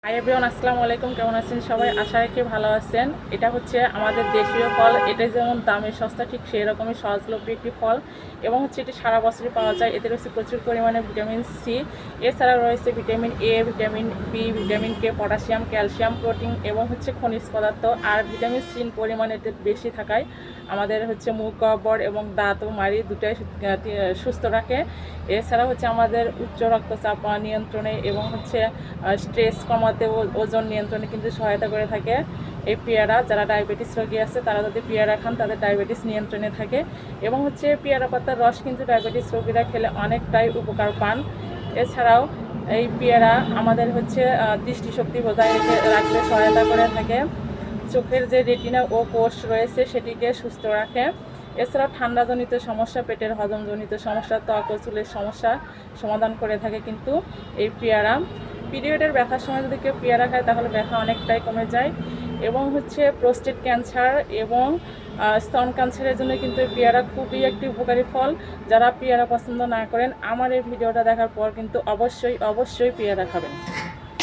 Hi everyone, আসসালামু আলাইকুম। কেমন আছেন সবাই? আশা রাখি ভালো আছেন। এটা হচ্ছে আমাদের দেশীয় ফল। এটা যেমন দামে সস্তা, ঠিক সেই রকমই সহজলভ্য একটি ফল এবং হচ্ছে এটি সারা বছরই পাওয়া যায়। এতে রয়েছে প্রচুর পরিমাণে ভিটামিন সি, এছাড়া রয়েছে vitamin A, vitamin B, vitamin K, potassium, calcium, protein এবং হচ্ছে খনিজ পদার্থ। আর ভিটামিন সির পরিমাণ এতে বেশি থাকায় আমাদের হচ্ছে মুখ গহ্বর এবং দাঁত ও মাড়ি দুটাই সুস্থ রাখে। এছাড়া হচ্ছে আমাদের উচ্চ রক্তচাপ নিয়ন্ত্রণে এবং হচ্ছে স্ট্রেস কমাতে ও ওজন নিয়ন্ত্রণে কিন্তু সহায়তা করে থাকে এই পেয়ারা। যারা ডায়াবেটিস রোগী আছে তারা যদি পেয়ারা খান তাদের ডায়াবেটিস নিয়ন্ত্রণে থাকে এবং হচ্ছে পেয়ারা পাতার রস কিন্তু ডায়াবেটিস রোগীরা খেলে অনেকটাই উপকার পান। এছাড়াও এই পেয়ারা আমাদের হচ্ছে দৃষ্টিশক্তি বজায় রাখতে সহায়তা করে থাকে। চোখের যে রেটিনা ও কোষ রয়েছে সেটিকে সুস্থ রাখে। এছাড়াও ঠান্ডাজনিত সমস্যা, পেটের হজমজনিত সমস্যা, ত্বক ও চুলের সমস্যা সমাধান করে থাকে কিন্তু এই পেয়ারা। পিরিয়ডের ব্যথার সময় যদি কেউ পেয়ারা খায় তাহলে ব্যথা অনেকটাই কমে যায় এবং হচ্ছে প্রোস্টেট ক্যান্সার এবং স্তন ক্যান্সারের জন্য কিন্তু এই পেয়ারা খুবই একটি উপকারী ফল। যারা পেয়ারা পছন্দ না করেন আমার এই ভিডিওটা দেখার পর কিন্তু অবশ্যই পেয়ারা খাবেন।